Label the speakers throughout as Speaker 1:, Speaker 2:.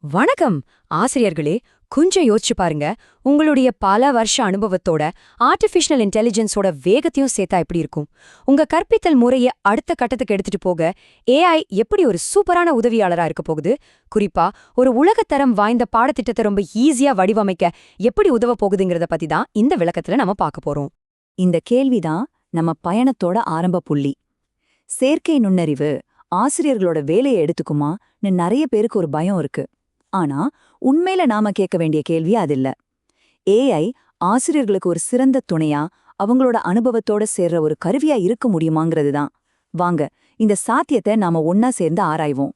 Speaker 1: வணக்கம் ஆசிரியர்களே. கொஞ்சம் யோசிச்சு பாருங்க. உங்களுடைய பல வருஷ அனுபவத்தோட ஆர்டிஃபிஷியல் இன்டெலிஜென்ஸோட வேகத்தையும் சேர்த்தா எப்படி இருக்கும்? உங்க கற்பித்தல் முறையை அடுத்த கட்டத்துக்கு எடுத்துட்டு போக ஏஐ எப்படி ஒரு சூப்பரான உதவியாளரா இருக்க போகுது? குறிப்பா ஒரு உலகத்தரம் வாய்ந்த பாடத்திட்டத்தை ரொம்ப ஈஸியா வடிவமைக்க எப்படி உதவ போகுதுங்கிறத பத்தி தான் இந்த விளக்கத்துல நம்ம பார்க்க போறோம்.
Speaker 2: இந்த கேள்விதான் நம்ம பயணத்தோட ஆரம்ப புள்ளி. செயற்கை நுண்ணறிவு ஆசிரியர்களோட வேலையை எடுத்துக்குமான்னு நிறைய பேருக்கு ஒரு பயம் இருக்கு. ஆனா உண்மையில நாம கேட்க வேண்டிய கேள்வி அதில்ல. ஏஐ ஆசிரியர்களுக்கு ஒரு சிறந்த துணையா, அவங்களோட அனுபவத்தோட சேர்ற ஒரு கருவியா இருக்க முடியுமாங்கிறது தான். வாங்க இந்த சாத்தியத்தை நாம ஒன்னா சேர்ந்து ஆராய்வோம்.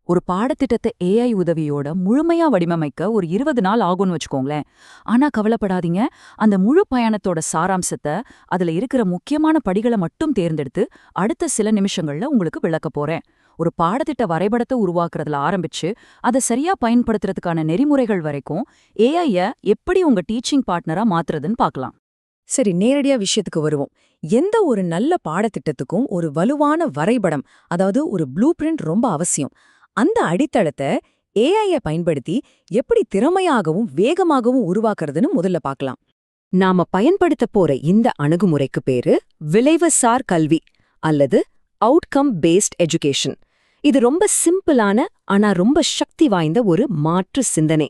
Speaker 3: ஒரு பாடத்திட்டத்தை ஏஐ உதவியோட முழுமையா வடிவமைக்க ஒரு 20 நாள் ஆகும்னு வச்சுக்கோங்களேன். ஆனா கவலைப்படாதீங்க, அந்த முழு பயணத்தோட சாராம்சத்தை, அதுல இருக்கிற முக்கியமான படிகளை மட்டும் தேர்ந்தெடுத்து அடுத்த சில நிமிஷங்கள்ல உங்களுக்கு விளக்க போறேன். ஒரு பாடத்திட்ட வரைபடத்தை உருவாக்குறதுல ஆரம்பிச்சு அதை சரியா பயன்படுத்துறதுக்கான நெறிமுறைகள் வரைக்கும் ஏஐய எப்படி உங்க டீச்சிங் பார்ட்னரா மாத்துறதுன்னு பார்க்கலாம்.
Speaker 1: சரி, நேரடியா விஷயத்துக்கு வருவோம். எந்த ஒரு நல்ல பாடத்திட்டத்துக்கும் ஒரு வலுவான வரைபடம், அதாவது ஒரு ப்ளூ பிரிண்ட் ரொம்ப அவசியம். அந்த அடித்தளத்தை ஏஐய பயன்படுத்தி எப்படி திறமையாகவும் வேகமாகவும் உருவாக்குறதுன்னு முதல்ல பார்க்கலாம். நாம பயன்படுத்த போற இந்த அணுகுமுறைக்கு பேரு விளைவுசார் கல்வி அல்லது அவுட்கம் பேஸ்ட் எஜுகேஷன். இது ரொம்ப சிம்பிளான ஆனா ரொம்ப சக்தி வாய்ந்த ஒரு மாற்று சிந்தனை.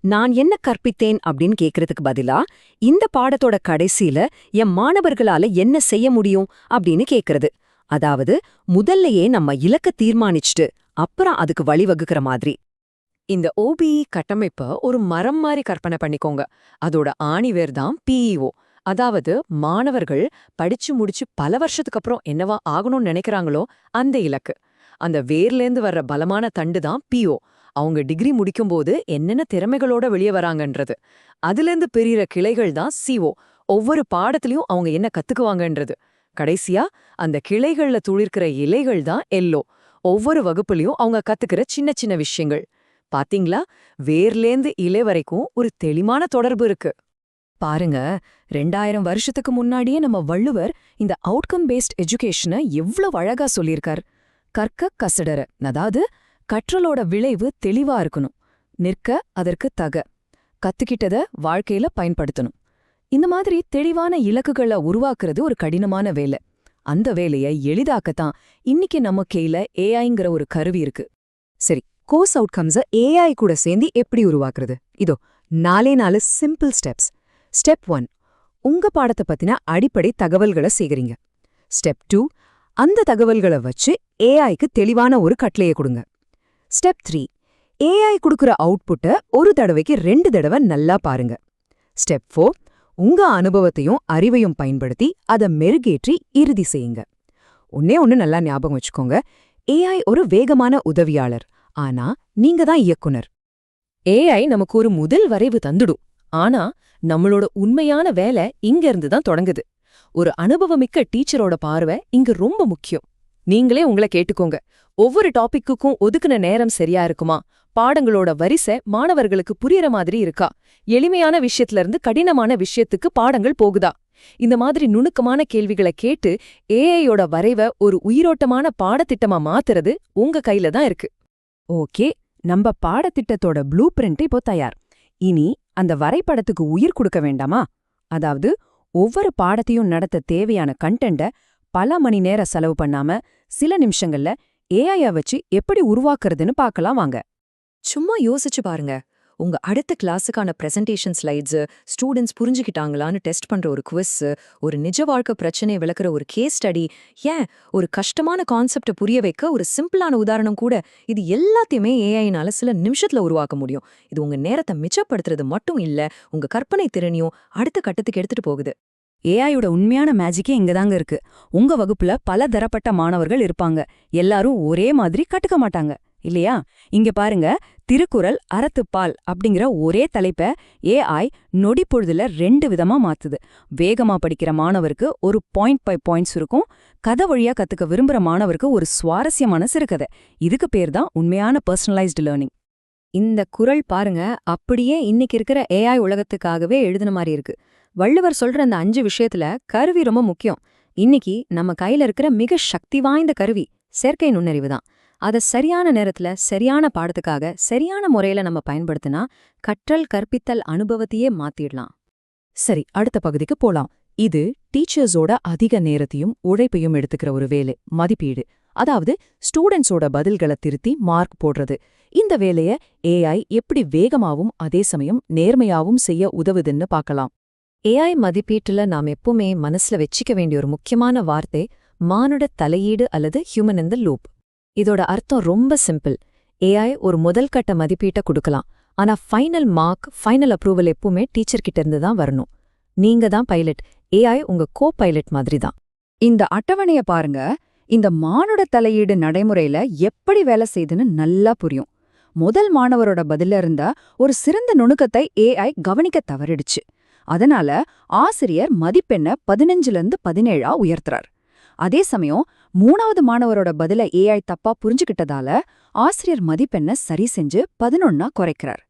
Speaker 1: நான் என்ன கற்பித்தேன் அப்படின்னு கேக்குறதுக்கு பதிலா இந்த பாடத்தோட கடைசியில என் மாணவர்களால என்ன செய்ய முடியும் அப்படின்னு கேக்குறது. அதாவது முதல்லையே நம்ம இலக்க தீர்மானிச்சுட்டு அப்புறம் அதுக்கு வழிவகுக்கிற மாதிரி. இந்த ஓபிஇ கட்டமைப்ப ஒரு மரம் மாதிரி கற்பனை பண்ணிக்கோங்க. அதோட ஆணிவேர் தான் பிஇஓ. அதாவது மாணவர்கள் படிச்சு முடிச்சு பல வருஷத்துக்கு அப்புறம் என்னவா ஆகணும்னு நினைக்கிறாங்களோ அந்த இலக்கு. அந்த வேர்லேந்து வர்ற பலமான தண்டு தான் பிஓ. அவங்க டிகிரி முடிக்கும்போது என்னென்ன திறமைகளோட வெளியே வராங்கன்றது. அதுலேருந்து பெரிய கிளைகள் தான் சிஓ. ஒவ்வொரு பாடத்திலையும் அவங்க என்ன கத்துக்குவாங்கன்றது. கடைசியா அந்த கிளைகள்ல துளிர்க்கிற இலைகள் தான் எல்லோ. ஒவ்வொரு வகுப்புலயும் அவங்க கத்துக்கிற சின்ன சின்ன விஷயங்கள். பாத்தீங்களா, வேர்லேந்து இலை வரைக்கும் ஒரு தெளிவான தொடர்பு இருக்கு. பாருங்க, 2000 வருஷத்துக்கு முன்னாடியே நம்ம வள்ளுவர் இந்த அவுட்கம் பேஸ்ட் எஜுகேஷனை எவ்வளவு அழகா சொல்லியிருக்கார். கற்க கசடர, அதாவது கற்றலோட விளைவு தெளிவா இருக்கணும், நிற்க அதற்கு தக, கத்துக்கிட்டத வாழ்க்கையில பயன்படுத்தணும். இந்த மாதிரி தெளிவான இலக்குகளை உருவாக்குறது ஒரு கடினமான வேலை. அந்த வேலையை எளிதாக்கத்தான் இன்னைக்கு நம்ம கையில ஏஐங்கிற ஒரு கருவி இருக்கு. சரி, கோர்ஸ் அவுட்கம்ஸ ஏஐ கூட சேர்ந்து எப்படி உருவாக்குறது? இதோ 4 சிம்பிள் ஸ்டெப்ஸ். ஸ்டெப் 1, உங்க பாடத்தை பத்தின அடிப்படை தகவல்களை சேகரிங்க. ஸ்டெப் 2, அந்த தகவல்களை வச்சு ஏஐக்கு தெளிவான ஒரு கட்டளையை கொடுங்க. ஸ்டெப் 3, ஏஐ கொடுக்குற அவுட்புட்டை ஒரு தடவைக்கு 2 தடவை நல்லா பாருங்க. ஸ்டெப் 4, உங்க அனுபவத்தையும் அறிவையும் பயன்படுத்தி அதை மெருகேற்றி இறுதி செய்யுங்க. ஒண்ணு நல்லா ஞாபகம் வச்சுக்கோங்க, ஏஐ ஒரு வேகமான உதவியாளர், ஆனா நீங்க தான் இயக்குனர். ஏஐ நமக்கு ஒரு முதல் வரைவு தந்துடும், ஆனா நம்மளோட உண்மையான வேலை இங்க இருந்து தான் தொடங்குது. ஒரு அனுபவமிக்க டீச்சரோட பார்வை இங்க ரொம்ப முக்கியம். நீங்களே உங்களை கேட்டுக்கோங்க, ஒவ்வொரு டாபிக்குக்கும் ஒதுக்குன நேரம் சரியா இருக்குமா? பாடங்களோட வரிசை மாணவர்களுக்கு புரியற மாதிரி இருக்கா? எளிமையான விஷயத்துல இருந்து கடினமான விஷயத்துக்கு பாடங்கள் போகுதா? இந்த மாதிரி நுணுக்கமான கேள்விகளை கேட்டு ஏஐயோட வரைவை ஒரு உயிரோட்டமான பாடத்திட்டமா மாத்துறது உங்க கையில தான் இருக்கு. ஓகே, நம்ம பாடத்திட்டத்தோட ப்ளூ பிரிண்ட் இப்போ தயார். இனி அந்த வரைபடத்துக்கு உயிர் கொடுக்க வேண்டாமா? அதாவது ஒவ்வொரு பாடத்தையும் நடத்த தேவையான கண்டென்ட பல மணி நேரம் செலவு பண்ணாம சில நிமிஷங்கள்ல ஏஐய வச்சு எப்படி உருவாக்குறதுன்னு பார்க்கலாம் வாங்க. சும்மா யோசிச்சு பாருங்க. உங்க அடுத்த கிளாஸுக்கான பிரசன்டேஷன் ஸ்லைட்ஸு, ஸ்டூடெண்ட்ஸ் புரிஞ்சுக்கிட்டாங்களான்னு டெஸ்ட் பண்ற ஒரு குவிஸ், ஒரு நிஜ வாழ்க்கை பிரச்சனையை விளக்குற ஒரு கேஸ் ஸ்டடி, ஏன் ஒரு கஷ்டமான கான்செப்டை புரிய வைக்க ஒரு சிம்பிளான உதாரணம் கூட, இது எல்லாத்தையுமே ஏஐனால சில நிமிஷத்துல உருவாக்க முடியும். இது உங்க நேரத்தை மிச்சப்படுத்துறது மட்டும் இல்ல, உங்க கற்பனை திறனையும் அடுத்த கட்டத்துக்கு எடுத்துட்டு போகுது. ஏஐயோட உண்மையான மேஜிக்கே இங்கதாங்க இருக்கு. உங்க வகுப்புல பல தரப்பட்ட மாணவர்கள் இருப்பாங்க. எல்லாரும் ஒரே மாதிரி கட்டுக்க மாட்டாங்க இல்லையா? இங்க பாருங்க, திருக்குறள் அறத்துப்பால் அப்படிங்கிற ஒரே தலைப்ப ஏஐ நொடி பொழுதுல 2 விதமா மாத்துது. வேகமா படிக்கிற மாணவருக்கு ஒரு பாயிண்ட் பை பாயிண்ட்ஸ் இருக்கும், கதை வழியா கத்துக்க விரும்புற மாணவருக்கு ஒரு சுவாரஸ்யமான சிறுகதை. இதுக்கு பேர் தான் உண்மையான பர்சனலைஸ்டு லேர்னிங். இந்த குறள் பாருங்க, அப்படியே இன்னைக்கு இருக்கிற ஏஐ உலகத்துக்காகவே எழுதின மாதிரி இருக்கு. வள்ளுவர் சொல்ற அந்த 5 விஷயத்துல கருவி ரொம்ப முக்கியம். இன்னைக்கு நம்ம கையில இருக்கிற மிக சக்தி வாய்ந்த கருவி செயற்கை நுண்ணறிவு தான். அதை சரியான நேரத்துல சரியான பாடத்துக்காக சரியான முறையில நம்ம பயன்படுத்தினா கற்றல் கற்பித்தல் அனுபவத்தையே மாத்திடலாம். சரி, அடுத்த பகுதிக்கு போலாம். இது டீச்சர்ஸோட அதிக நேரத்தையும் உழைப்பையும் எடுத்துக்கிற ஒரு வேலை, மதிப்பீடு. அதாவது ஸ்டூடெண்ட்ஸோட பதில்களை திருத்தி மார்க் போடுறது. இந்த வேலைய ஏஐ எப்படி வேகமாவும் அதே சமயம் நேர்மையாவும் செய்ய உதவுதுன்னு பார்க்கலாம். ஏஐ மதிப்பீட்டுல நாம் எப்பவுமே மனசுல வச்சிக்க வேண்டிய ஒரு முக்கியமான வார்த்தை மானுட தலையீடு அல்லது ஹியூமன் இன் த லூப். இதோட அர்த்தம் ரொம்ப சிம்பிள். ஏஐ ஒரு முதல் கட்ட மதிப்பீட்டை கொடுக்கலாம், ஆனா ஃபைனல் மார்க், ஃபைனல் அப்ரூவல் எப்பவுமே டீச்சர் கிட்ட இருந்து தான் வரணும். நீங்க தான் பைலட், ஏஐ உங்க கோ பைலட் மாதிரி தான்.
Speaker 2: இந்த அட்டவணைய பாருங்க. இந்த மானுட தலையீடு நடைமுறையில எப்படி வேலை செய்யுதுன்னு நல்லா புரியும். முதல் மாணவரோட பதில இருந்த ஒரு சிறந்த நுணுக்கத்தை ஏஐ கவனிக்க தவறிடுச்சு. அதனால ஆசிரியர் மதிப்பெண்ண 15லிருந்து 17ஆ உயர்த்துறார். அதே சமயம் 3வது மாணவரோட பதில ஏஐ தப்பா புரிஞ்சுக்கிட்டதால ஆசிரியர் மதிப்பெண்ண சரி செஞ்சு 11ஆ குறைக்கிறார்.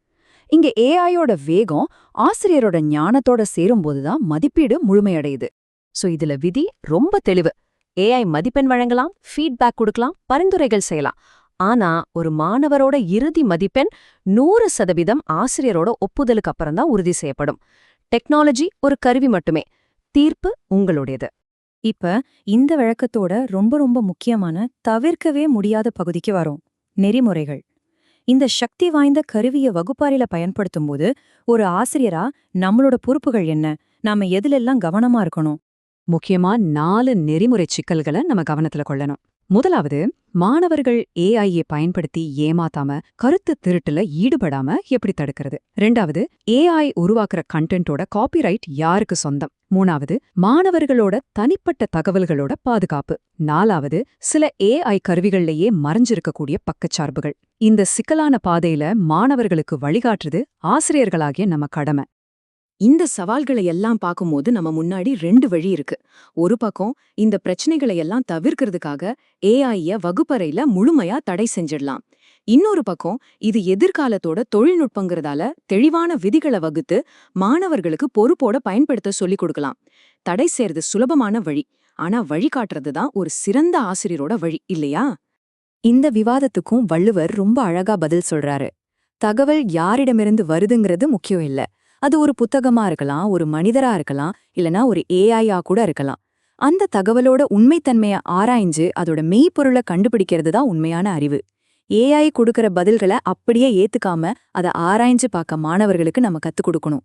Speaker 2: இங்க ஏஐயோட வேகம் ஆசிரியரோட ஞானத்தோட சேரும்போதுதான் மதிப்பீடு முழுமையடையுது.
Speaker 1: சோ இதுல விதி ரொம்ப தெளிவு. ஏஐ மதிப்பெண் வழங்கலாம், ஃபீட்பேக் கொடுக்கலாம், பரிந்துரைகள் செய்யலாம். ஆனா ஒரு மாணவரோட இறுதி மதிப்பெண் 100% ஆசிரியரோட ஒப்புதலுக்கு அப்புறம்தான் உறுதி செய்யப்படும். டெக்னாலஜி ஒரு கருவி மட்டுமே, தீர்ப்பு உங்களுடையது.
Speaker 4: இப்ப இந்த விளக்கத்தோட ரொம்ப ரொம்ப முக்கியமான தவிர்க்கவே முடியாத பகுதிக்கு வரோம், நெறிமுறைகள். இந்த சக்தி வாய்ந்த கருவியை வகுப்பறையில பயன்படுத்தும்போது ஒரு ஆசிரியரா நம்மளோட பொறுப்புகள் என்ன, நாம எதுலெல்லாம் கவனமா இருக்கணும்?
Speaker 3: முக்கியமா 4 நெறிமுறை சிக்கல்களை நம்ம கவனத்துல கொள்ளணும். முதலாவது, மாணவர்கள் ஏஐயை பயன்படுத்தி ஏமாத்தாம கருத்து திருட்டுல ஈடுபடாம எப்படி தடுக்கிறது. 2வது, ஏஐ உருவாக்குற கண்டென்ட்டோட காப்பிரைட் யாருக்கு சொந்தம். 3வது, மாணவர்களோட தனிப்பட்ட தகவல்களோட பாதுகாப்பு. 4வது, சில ஏஐ கருவிகள்லயே மறைஞ்சிருக்கக்கூடிய பக்கச்சார்புகள். இந்த சிக்கலான பாதையில மாணவர்களுக்கு வழிகாட்டுறது ஆசிரியர்களாகிய நம்ம கடமை.
Speaker 1: இந்த சவால்களை எல்லாம் பார்க்கும்போது நம்ம முன்னாடி 2 வழி இருக்கு. ஒரு பக்கம் இந்த பிரச்சனைகளை எல்லாம் தவிர்க்கிறதுக்காக ஏஐய வகுப்பறையில முழுமையா தடை செஞ்சிடலாம். இன்னொரு பக்கம் இது எதிர்காலத்தோட தொழில்நுட்பங்கிறதால தெளிவான விதிகளை வகுத்து மாணவர்களுக்கு பொறுப்போட பயன்படுத்த சொல்லிக் கொடுக்கலாம். தடை செய்யறது சுலபமான வழி, ஆனா வழிகாட்டுறது தான் ஒரு சிறந்த ஆசிரியரோட வழி, இல்லையா?
Speaker 2: இந்த விவாதத்துக்கும் வள்ளுவர் ரொம்ப அழகா பதில் சொல்றாரு. தகவல் யாரிடமிருந்து வருதுங்கிறது முக்கியம் இல்ல. அது ஒரு புத்தகமா இருக்கலாம், ஒரு மனிதரா இருக்கலாம், இல்லனா ஒரு ஏஐயா கூட இருக்கலாம். அந்த தகவலோட உண்மைத்தன்மையை ஆராய்ஞ்சு அதோட மெய்ப்பொருளை கண்டுபிடிக்கிறது தான் உண்மையான அறிவு. ஏஐ கொடுக்கற பதில்களை அப்படியே ஏத்துக்காம அதை ஆராய்ஞ்சு பார்க்க மாணவர்களுக்கு நம்ம கத்துக் கொடுக்கணும்.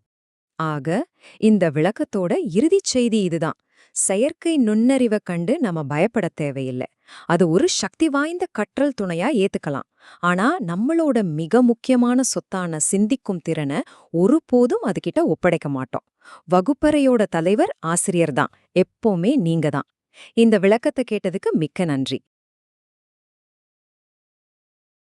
Speaker 1: ஆக இந்த விளக்கத்தோட இறுதிச் செய்தி இதுதான். செயற்கை நுண்ணறிவை கண்டு நம்ம பயப்பட தேவையில்லை. அது ஒரு சக்தி வாய்ந்த கற்றல் துணையா ஏத்துக்கலாம். ஆனா நம்மளோட மிக முக்கியமான சொத்தான சிந்திக்கும் திறனை ஒருபோதும் அதுகிட்ட ஒப்படைக்க மாட்டோம். வகுப்பறையோட தலைவர் ஆசிரியர் தான், எப்பவுமே நீங்க தான். இந்த விளக்கத்தை கேட்டதுக்கு மிக்க நன்றி.